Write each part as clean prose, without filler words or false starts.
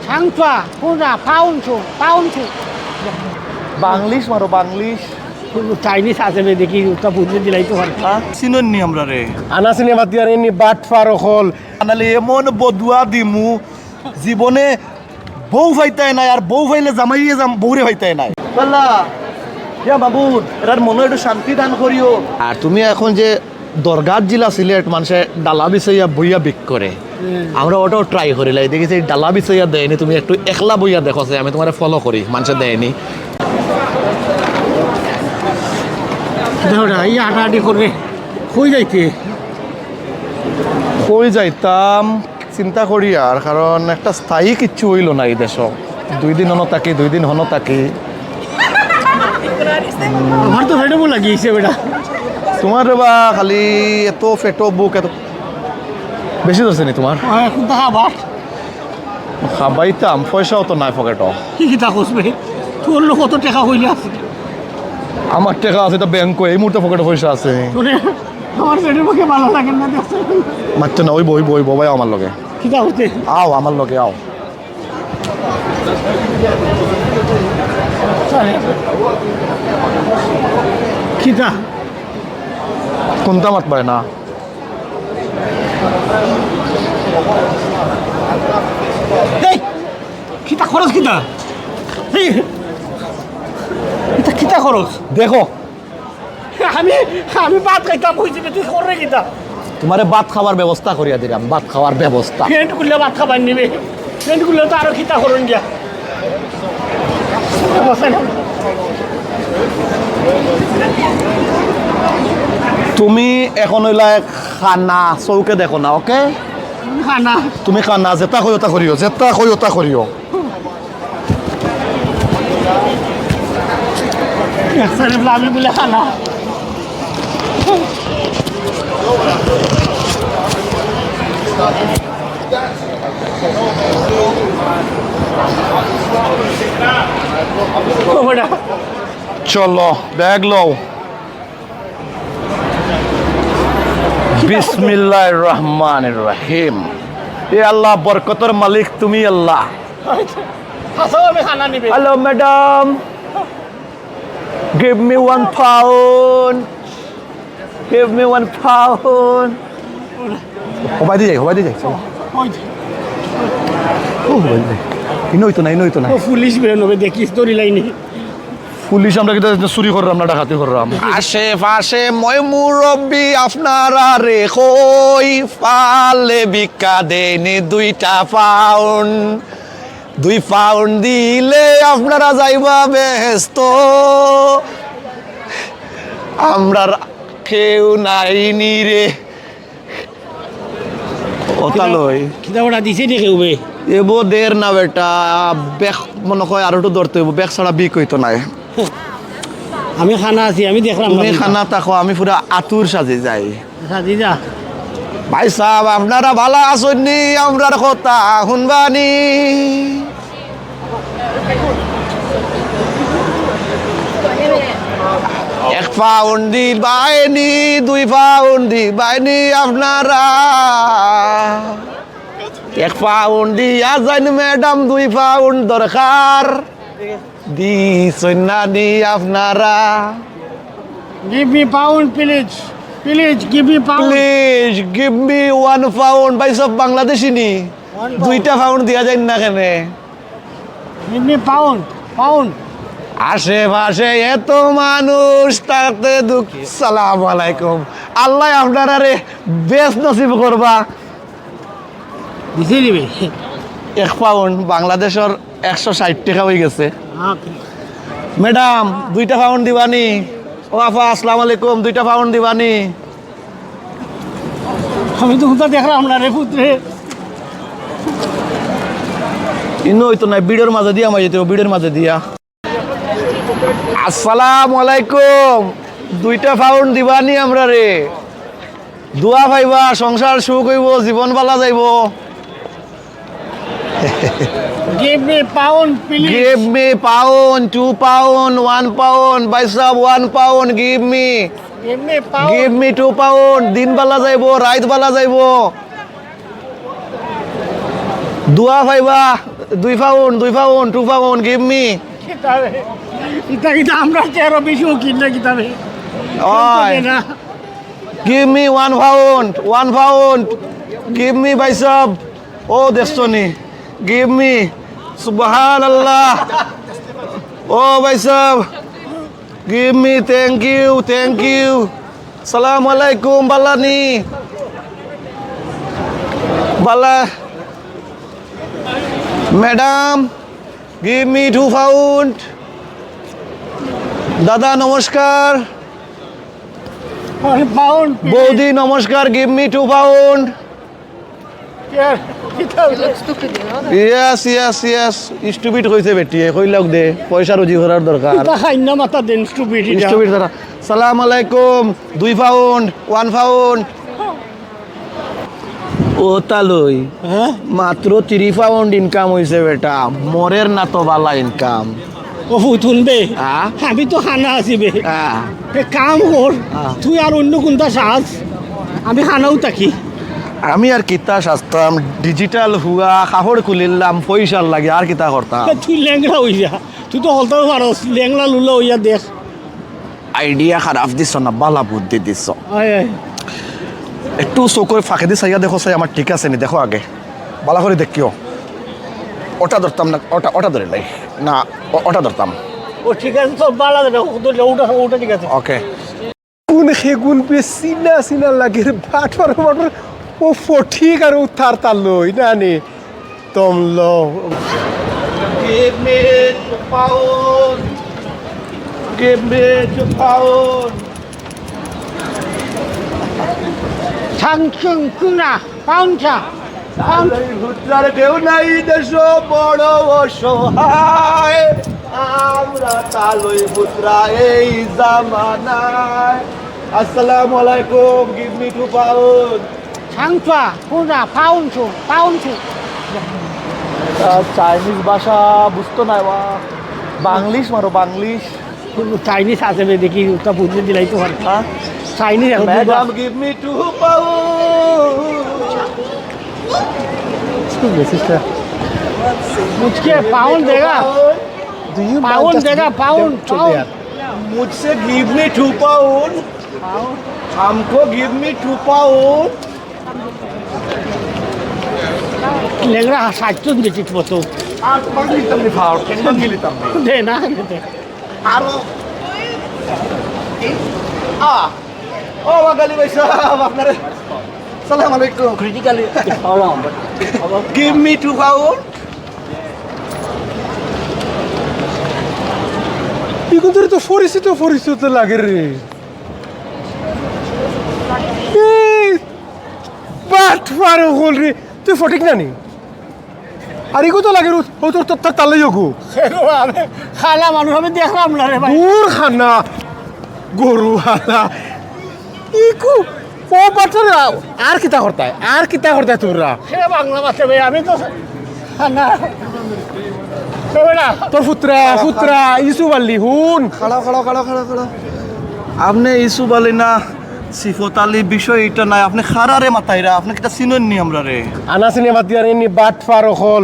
상좌, 호자, 파운초, 파운초. Banglish মারো Banglish. Chinese আছে দেখি ওটা বুঝে দিলাই তো পারে চিনন নি আমরা রে আনা সিনেমা তিয়ার এনি বাট ফার হল আনালে এমন বদুয়া দিমু জীবনে বউ ফাইতাই নাই আর বউ ফাইলে জামাইয়ে বউরে ফাইতাই নাই আল্লাহ ইয়া মাবুদ এরার মনে একটু শান্তি দান করিও। আর তুমি এখন যে দরগার জিলা সিলেট মানুষে ডালা বিছাইয়া বইয়া বিক করে আমরা ওটাও ট্রাই করিলাই দেখেছি ডালা বিছাইয়া দেয়নি তুমি একটু একলা বইয়া দেখো আমি তোমার ফলো করি মানুষে দেয়নি দাওড়া এই আটাআটি করবে কই যাইতে কই যাইতাম চিন্তা করি আর কারণ একটা স্থায়ী কিচ্ছু হইল না এই দেশ 2 দিন হনো থাকি 2 দিন হনো থাকি আমার তো ফেটে লাগিয়েছে বেটা তোমার বা খালি এত ফেটো বুক এত বেশি ধরছে নি তোমার এখন তো খাবার খাবাইতাম পয়সাও তো নাই পকেট কি তা খুঁজবে তোর লোক কত টাকা হইলে আছে আমার টাকা আছে তো ব্যাংকে এই মুহূর্তে পকেটে পয়সা আছে তোরে আমার পেটের মুখে ভালো লাগে না দেখছ মারছে না ওই বই বই ববাই আমার লগে কি তা হচ্ছে আও আমার লগে আও কি তা কোনটা মাত পায় না এই কিতা খরচ কিতা এই কিতা কিতা খরচ দেখো আমি আমি ভাত খাইতাম হইছে তুই করে কিতা তোমারে ভাত খাওয়ার ব্যবস্থা করিয়া দিলাম ভাত খাওয়ার ব্যবস্থা পেন্ট করলে ভাত খাবার নিবে পেন্ট করলে তো আরো কিতা করুন গিয়া তুমি এখন হইলা খানা চৌকে দেখো না ওকে খানা তুমি খানা যেটা কই ওটা করিও যেটা কই ওটা করিও আমি বলে খানা চলো ব্যাগ লও বিসমিল্লাহির রহমানির রহিম এ আল্লাহ বরকতের মালিক তুমি আল্লাহ আমি খানা নিবে hello madam give me 1 pound give me 1 pound হবাই দি যাই ও বলবে ইনই তো না পুলিশ বেরোবে দেখিস তোর লাইনে পুলিশ আমরা কিন্তু চুরি করলাম না ডাকাতি করলাম আশেপাশে মই মুরব্বী আপনারা রে কই পালে বিকা দেনি 2 পাউন্ড 2 পাউন্ড দিলে আপনারা যাইবা ব্যস্ত আমরা কেউ নাই নি রে ওতালই কিতা ওটা দিছে দেখে উবে এবো দের না বেটা ব্যাগ মনে হয় আর একটু ধরতে হইব ব্যাগ ছাড়া বিক হইতো নাই আমি খানা আছি আমি দেখলাম তুমি খানা তাকো আমি পুরা আতুর সাজে যাই সাজি যা ভাই সাহেব আপনারা ভালো আছেন নি আমরার কথা শুনবানি 1 পাউন্ড দিবাইনি 2 পাউন্ড দিবাইনি আপনারা 1 পাউন্ড দিয়া যান ম্যাডাম 2 পাউন্ড দরকার দিছেন না নি আপনারা give me pound please give me pound please give me 1 pound ভাই সব বাংলাদেশি নি 2 পাউন্ড দিয়া যায় না কেন give me pound আশেপাশে এত মানুষ তাতে দুঃখ সালাম আলাইকুম আল্লাহ আপনারা রে বেশ নসিব করবা দিছে দিবে 1 পাউন্ড বাংলাদেশের 160 টাকা হয়ে গেছে ম্যাডাম 2 পাউন্ড দিবানি ও আফা আসসালামু আলাইকুম 2 পাউন্ড দিবানি আমি তো হুদা দেখলাম না রে পুত্রে ইনো হইতো না বিড়ের মাঝে দিয়া মাঝে বিড়ের মাঝে দিয়া আসসালামু আলাইকুম 2 পাউন্ড দিবানি আমরা রে দোয়া পাইবা সংসার সুখ হইব জীবন বালা যাইব give me pound please give me pound 2 pound 1 pound ভাই সাহেব 1 pound give me give me 2 pound দিন বালা যাইব রাত বালা যাইব দোয়া পাইবা 2 পাউন্ড 2 পাউন্ড গিভ মি কিতাবে ইটা আমরা চেয়ারও বেশি উকিল না কিতাবে ওই না give me 1 pound give me ভাই সাহেব ও দেখছনি give me subhanallah ও ভাই সাহেব give me thank you salam alaikum balani bala madam give me 2 pound দাদা নমস্কার পাউন্ড বৌদি নমস্কার give me 2 pound yes stupid কইছে বেটিয়ে কইলাক দে পয়সা রুজি করার দরকার খাইন্য মাথা দেন স্টুপিড স্টুপিড দাদা সালাম আলাইকুম 2 পাউন্ড 1 পাউন্ড ও তালই হ্যাঁ মাত্র 3 পাউন্ড ইনকাম হইছে বেটা মরের না তো বালা ইনকাম ও ফুতুন বে হ্যাঁ আমি তো খানা আসিবে হ্যাঁ কাম কর হ্যাঁ। তুই আর অন্য কোনটা সাজ আমি খানাও থাকি আমি আর কিতা শাস্তাম ডিজিটাল হুয়া কাপড় খুলিলাম পয়সার লাগে আর কিতা করতাম তুই ল্যাংড়া হইয়া তুই তো হলতাও পারস ল্যাংড়া লুলা হইয়া দেখ আইডিয়া খারাপ দিছ না বালা বুদ্ধি দিছ আয় আয় একটু চকুর ফাঁকে দিয়ে চাইয়া দেখো চাই আমার ঠিক আছে নি দেখো আগে বালা করে দেখিও ওটা ধরতাম না ওটা ধরে লাই না ওটা ধরতাম ও ঠিক আছে সব বালা দেবে ওটা ওটা ঠিক আছে ওকে কোন সেগুন বেশি চিনা লাগে রে বাটফার ও ফঠিক আর উত্থার তার লই না নে Tamal Give me 2 pound. Give me 2 pound. 상층 꾸나 파운차 파운차 হুত্রার কেউ নাই দেশ বড় অসহায় আমরা তালই হুত্রা এই জামানায় আসসালামু আলাইকুম গিভ মি 2 পাউন্ড 상차 꾸나 파운추 চাইনিজ ভাষা বুঝতো না বা বাংলিশ মারো বাংলিশ চাইনিজ আছে বে দেখি ওটা বুঝে দিলাই তো আর হ্যাঁ চাইনিজ এখন ম্যাডাম গিভ মি 2 পাউন্ড मुझके पाउंड देगा पाउंड देगा पाउंड पाउंड मुझसे गिव मी 2 पाउंड हमको गिव मी 2 पाउंड লেংরা সাতজন দিচ্ছি মতো আর তোমার লিতাম নি ফাউল কেন লিতাম দে না দে আর ও বাঙালি ভাই সাহেব আপনারে সালাম আলাইকুম ক্রিটিক্যালি गिव मी 2 पाउंड এখন তোর তো পরিচিত লাগে রে বাটফার হল রে তুই ফটিক না নি আর এগো তো লাগে ও তোর তোর তালে যোগু খালা মানুষ আমি দেখলাম না রে ভাই দূর খানা গরু হালা ইকু ও বাটফার আর কিতা করতায় তোরা সে বাংলা ভাষা ভাই আমি তো না তোর পুত্রা ইসু বাল্লি হুন খাড়া আপনি ইসু বলে না সিফত আলী বিষয় এটা নাই আপনি খারারে মাথায়রা আপনি কিটা চিনেন নি আমরা রে আনা সিনেমা দিয়ার এনি বাটফার হল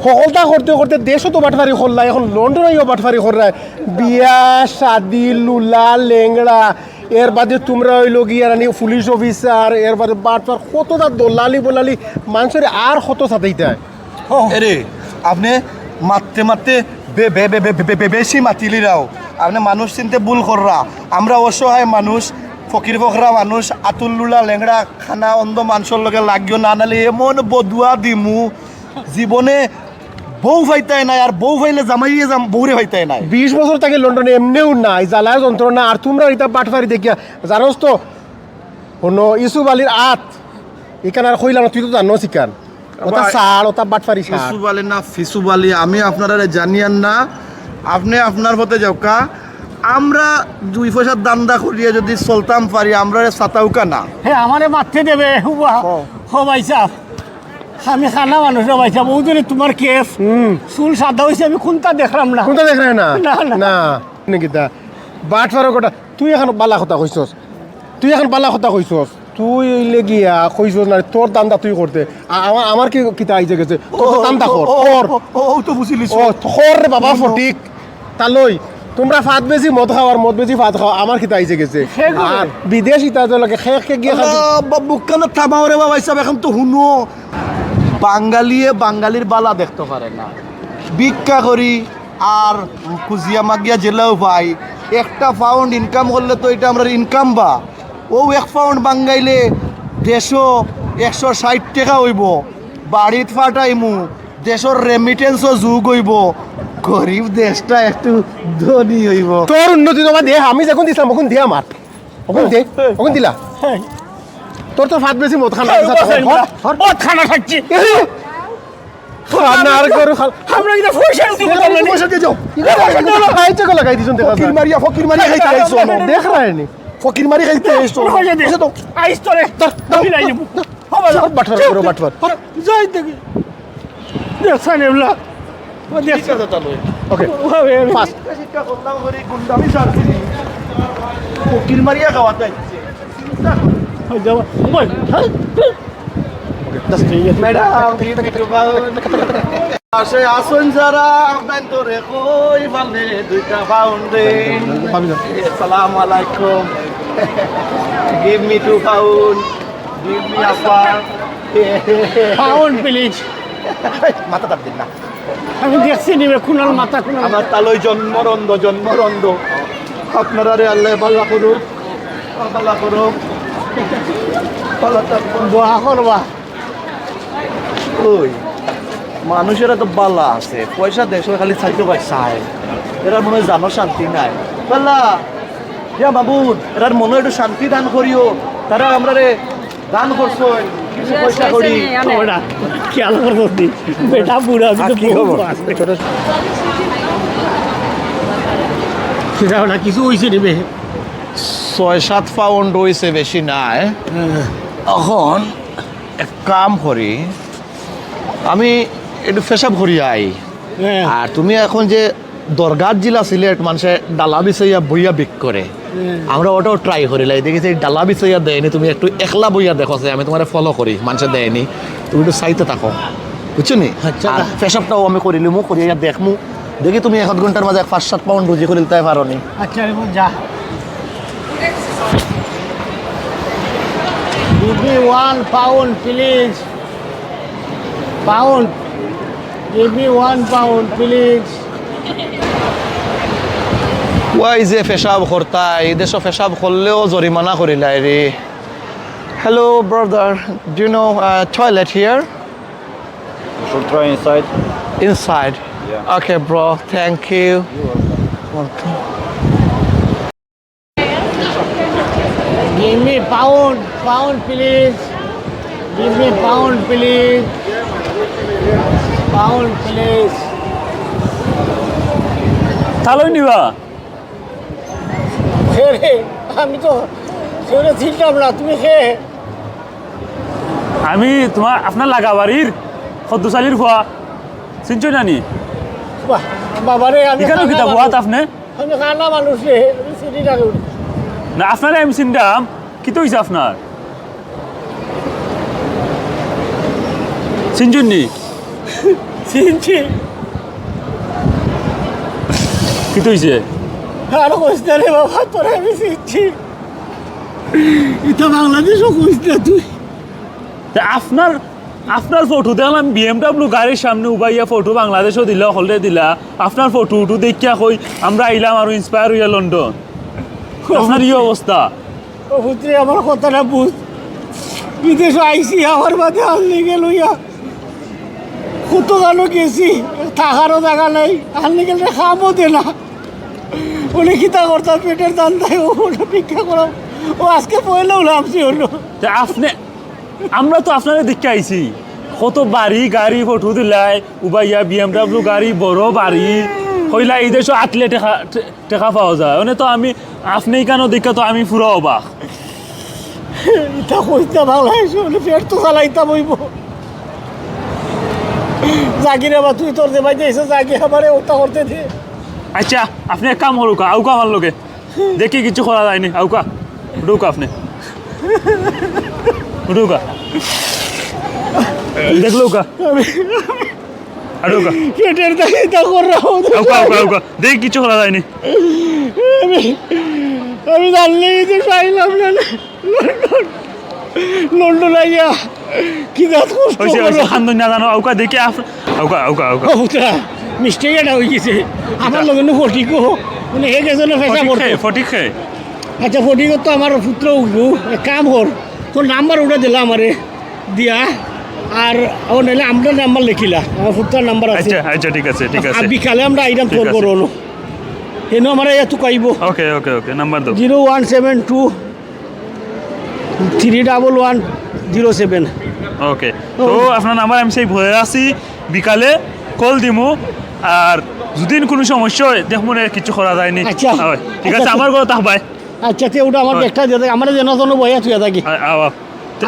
সকলটা করতে দেশও তো বাটফারি করলা এখন লন্ডনেও বাটফারি করলাই বিয়া শাদি লুলা লেংড়া এর বাদে তোমরা হইল গিয়ে রানি পুলিশ অফিসার এর বাদে বাটফার কতটা দলালি বলালি মানুষের আর কত সাথেইতায় এরে আপনি মারতে বেশি মাতিলিরাও আপনি মানুষ চিনতে ভুল কররা আমরা অসহায় মানুষ ফকির ফকরা মানুষ আতুল্লুলা লেংড়া খানা অন্ধ মানুষের লগে লাগিও না নালে এমন বদুয়া দিমু জীবনে বউ ফাইতাই নাই আর বউ ফাইলে জামাইয়ে বউরে ফাইতাই নাই 20 বছর থেকে লন্ডনে এমনিও নাই জ্বালায় যন্ত্রণা আর তোমরা এটা বাটফারি দেখিয়া জানোস তো হনো ইসুফ আলীর আত এখানে আর কইলাম তুই তো জানো শিকান ওটা সার ওটা বাটফারি সার ফিসু বালি না ফিসু বালি আমি আপনারা জানিয়ান না আপনি আপনার পথে যাওকা আমরা 2 পয়সার দান্দা করিয়া যদি চলতাম পারি আমরা সাতাউকা না হ্যাঁ আমারে মারতে দেবে হো ভাই সাহ আমি খানা মানুষ ভাই সাহ বহুদিনে তোমার কেস চুল সাদা হয়েছে আমি কোনটা দেখলাম না কোনটা দেখ না না, না। না নাকি তা বাটফার কথা তুই এখন বালা কথা কইছস তুই হইলে গিয়া কইছ না তোর দান্দা তুই করতে আমার কি কিতা আইছে গেছে তোর তো দান্দা কর কর ও তো বুঝিলিস ও কর রে বাবা ফটিক তালই তোমরা ফাত বেশি মদ খাওয়ার মদ বেশি ফাত খাও আমার কিতা আইছে গেছে আর বিদেশ ইতা তো লাগে খেয়ে গিয়ে খাবি বুকানো থামাও রে বাবা হিসাব এখন তো শুনো বাঙালিয়ে বাঙালির বালা দেখতে পারে না ভিক্ষা করি আর কুজিয়া মাগিয়া জেলাও পাই একটা পাউন্ড ইনকাম করলে তো এটা আমরা ইনকাম বা ও 1 পাউন্ড বাঙ্গাইলে 160 টাকা হইব বাড়িত ফাটাইমু দেশের রেমিটেন্সও যুগ হইব গরিব দেশটা একটু ধনী হইব তোর উন্নতি তোমার দে আমি যখন দিছিলাম তখন দে আমার ওখান দে ওখান দিলা তোর তো ফাত বেশি মদ খানা মদ খানা খাচ্ছি খানা আর করো আমরা কি পয়সা দিতে পারলাম না পয়সা দিয়ে যাও খাইছে কো লাগাই দিছন দেখা ফকির মারিয়া খাইতে আইছো দেখ রায়নি ফকির মারি খাইতে আইছো পয়সা দে তো আইস তোরে আমি নাই যাব হবে না বাটফার করো বাটফার যাই দেখি দেখছেন এগুলা ও দেখছেন ওকে হবে ফাস্ট শিক্ষা করলাম করে গুন্ডামি সারছি ফকির মারিয়া খাওয়াতে আইছে যাব বল ম্যাডাম আসে আসুন যারা আপনার তো রেখোই ভালে 2টা পাউন্ড দেন আসসালামু আলাইকুম give me 2 pound give me আপা পাউন্ড প্লিজ মাথা তাপ দিন না আমি দেখছি নিবে কুনাল মাথা কুনাল আমার তালই জন্মরন্দ আপনারা রে আল্লাহ ভালো করুক ভালো করুক ভালো থাকবেন দোয়া করবা ওই মানুষেরা তো বালা আছে পয়সা দেশে খালি চাইতে পাই চায় এরা মনে হয় জানো শান্তি নাই বাল্লা ইয়া বাবুন এরার মনে একটু শান্তি দান করিও তারা আমরা রে দান করছো কিছু পয়সা করি ওটা খেয়াল করবো বেটা বুড়া কি খবর সেটা ওটা কিছু হয়েছে নিবে 6-7 পাউন্ড হয়েছে বেশি নাই এখন এক কাম করি আমি একটু পেশাব করি আই আর তুমি এখন যে দরগার জিলা সিলেট মানুষে ডালা বিছাইয়া বইয়া বিক করে আমরা ওটাও ট্রাই করি লাই দেখেছি ডালা বিছাইয়া দেয়নি তুমি একটু একলা বইয়া দেখো যে আমি তোমার ফলো করি মানুষে দেয়নি তুমি একটু চাইতে থাকো বুঝছো নি আচ্ছা। আর পেশাবটাও আমি করিলিমু করিয়া দেখমু দেখি তুমি 1 ঘন্টার মাঝে 5-7 পাউন্ড রুজি করে দিতে পারো নি আচ্ছা রে যা Give me 1 pound, please. Pound. Give me 1 pound, please. Y যে পেশাব করতা এই দেশ পেশাব করলেও জরিমানা করিলাই রে hello brother do you know toilet here You should try inside. inside Yeah. okay bro thank you Give me pound, please. Give me pound, please. Pound, please. তাহলে নিবা রে আমি তো সেটা চিনতাম না তুমি হে আমি তোমার আপনার লাগা বাড়ির সদ্দশালীর খোয়া চিনছ নানি বাবারে আমি এখানেও কিতাব হাত আপনি আমি খানা মানুষ রে আমি চিনি না কেউ। না আপনার আমি চিন্তাম কি তো হয়েছে আপনার চিনছুন নি চিনছি কি তো হয়েছে আরো কইতে রে বাবা তোরে আমি চিনছি এটা বাংলাদেশও কইস না তুই তা আপনার আপনার ফটো দেখলাম BMW গাড়ির সামনে উবাইয়া ফটো বাংলাদেশও দিলা হলে দিলা আপনার ফটো উঠু দেখিয়া কই আমরা আইলাম আর ইন্সপায়ার হইয়া লন্ডন আপনার এই অবস্থা ও পুত্রে আমার কথাটা বুঝ বিদেশ আইসি আমার বাদে আনলে গেল ইয়া কত গানো গেছি থাকারও জায়গা নাই আনলে গেলে খামও দে না উনি খিতা করতাম পেটের দান দেয় ওটা ভিক্ষা করাম ও আজকে পয়লাও লাভছি হলো তা আপনি আমরা তো আপনারা দেখে আইছি কত বাড়ি গাড়ি ফটো দিলাই উবাইয়া BMW গাড়ি বড় বাড়ি কইলা এই দেশও আটলে টেকা পাওয়া যায় মানে তো আমি আপনি কেন দেখা তো আমি পুরো অবাক এটা কইতে ভালো হয়েছে বলে পেট তো চালাইতাম হইব জাগিরে বা তুই তোর দেবাই দিয়েছে জাগি আমারে ওটা করতে দিয়ে আচ্ছা আপনি এক কাম করুকা আউকা আমার লোকে দেখি কিছু করা যায়নি আউকা ঢুকা আপনি উঠুকা দেখলো কা আড়ুকা পেটের দাগে তা কররা আউকা দেখ কিছু করা যায়নি আমি জানলে যে চাইলাম না লন্ডন আইয়া কি দাঁত কষ্ট হইছে খান্দন না জানো আউকা দেখি আউকা মিস্টেক এটা হয়ে গেছে আমার লগে ফটিকো মানে হে গেছে না ফেসা করতে ফটিক খে আচ্ছা ফটিকো তো আমার পুত্র উঠবো এক কাম কর তোর নাম্বার উঠে দিলা আমারে দিয়া আর ও নাহলে আমরা নাম্বার লিখিলা আমার পুত্রের নাম্বার আছে আচ্ছা আচ্ছা ঠিক আছে আর বিকালে আমরা আইরাম ফোন আছে। করো এনে আমার এত কাইব ওকে নাম্বার দাও 0172 31107 ওকে তো আপনার নাম্বার আমি সেই ভয়ে আছি বিকালে কল দিমু আর যদি কোনো সমস্যা হয় দেখুন কিছু করা যায়নি আচ্ছা। হয়, ঠিক আছে আমার কথা তাহবাই আচ্ছা তে ওটা আমার একটা দিয়ে আমার যেন যেন বইয়া তুই থাকি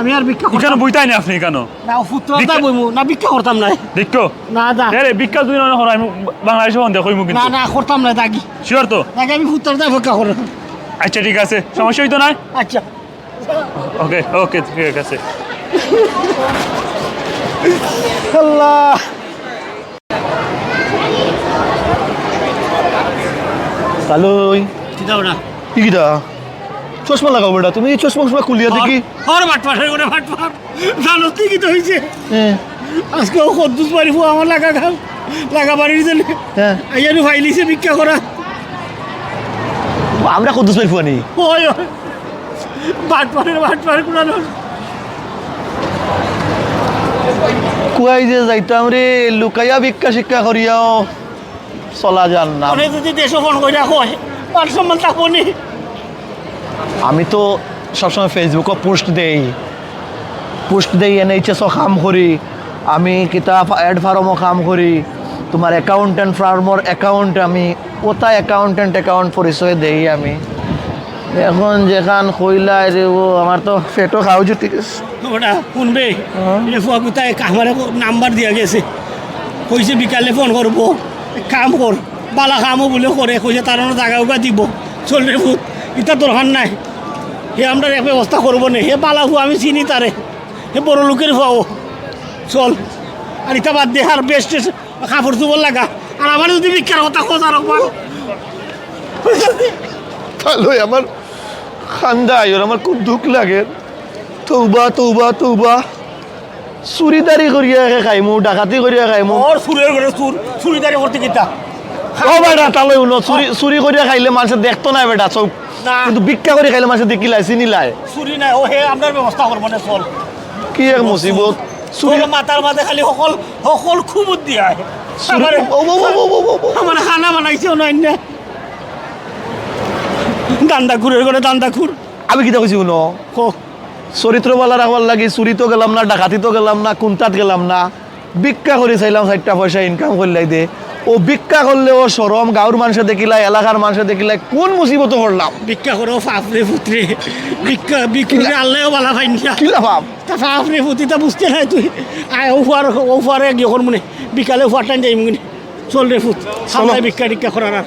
আমি আর ভিক্ষা কেন করতাম বইতাই না আপনি কেন না পুত্রটা বইমু না ভিক্ষা করতাম না দেখো না দা বিখ্যাত দুই নয় আমি বাংলাদেশে বন্ধ কইমু না কিন্তু না করতাম না দাগি শিওর তো দাগি আমি পুত্রটা ভিক্ষা করতাম আচ্ছা ঠিক আছে সমস্যা হইতো না আচ্ছা ওকে ঠিক আছে আল্লাহ কালই চিন্তা না কিটা চশমা লাগাও বেটা তুমি চশমা খুলিয়া দেখি আর বাটপাটের করে বাটপাট জানো তুই কি তো হয়েছে হ্যাঁ আজকে ও কদ্দুস পারিব আমার লাগা বাড়ির জন্য হ্যাঁ আইয়ানু ফাইলিছে ভিক্ষা করা আমরা কত পাই ফুয়ানি ওই বাটপাটের কোনা কুয়াই যে যাইতাম রে লুকাইয়া ভিক্ষা শিক্ষা করিয়াও চলা যান না অনেক যদি দেশ ফোন করে কয় মান সম্মান থাকবো নি আমি তো সবসময় ফেসবুকে পোস্ট দেই এনএইচএসও কাম করি আমি কিতাব অ্যাড ফার্মও কাম করি তোমার অ্যাকাউন্টেন্ট ফার্মর অ্যাকাউন্ট আমি ওটা অ্যাকাউন্ট পরিচয় দেই আমি এখন যেখান কইলাই রে ও আমার তো পেটও খাওয়া জুটি গেছে ওটা শুনবে এটা ফুয়া কোথায় আমার নাম্বার দিয়া গেছে কইছে বিকালে ফোন করবো কাম কর বালা কামও বলে করে কইছে তার জায়গা উগা দিব চল রে ভূত এটা দরকার নাই হে আমরা এক ব্যবস্থা করবো না হে বালা হু আমি চিনি তারে হে বড় লোকের হওয়াও চল আর এটা বাদ দে আর বেস্ট কাপড় চুপড় লাগা আর আমার যদি বিখ্যার কথা খোঁজা রাখবা তাহলে আমার খান্দা আইর আমার খুব দুঃখ লাগে তৌবা চুরিদারি করিয়া খাইমু ডাকাতি করিয়া খাইমু ওর সুরের ঘরে চুরিদারি করতে কিতা ও বেটা তাহলে শুনো চুরি করিয়া খাইলে মানুষে দেখতো না বেটা চৌ না। কিন্তু ভিক্ষা করে খাইলে মানুষে দেখিলাই চিনিলাই চুরি নাই ও হে আপনার ব্যবস্থা করবো না চল কি এক মুসিবত চুরি তোর মাথার মাঝে খালি সকল খুব দিয়া চুরি আমার খানা বানাইছে অন্য দান্দা খুরের করে দান্দা খুর আমি কিতা কইছি শুনো চরিত্র বলা রাখবার লাগি চুরি তো গেলাম না ডাকাতি তো গেলাম না কুন্তাত গেলাম না ভিক্ষা করে চাইলাম 4টা পয়সা ইনকাম করলাই দে ও ভিক্ষা করলে ও সরম গাঁর মানুষে দেখিলাই এলাকার মানুষে দেখিলাই কোন মুসিবত পড়লাম ভিক্ষা করো ফাফরে ফুতরে ভিক্ষা বিক্রি আল্লাহও বালা ফাইন কিলা ভাব তা ফাফরে ফুতি তা বুঝতে নাই তুই আয় ও ফারে গিয়ে মনে বিকালে ফাটান যাই মুগিনি চল রে ফুত সামনে ভিক্ষা টিক্ষা করার আর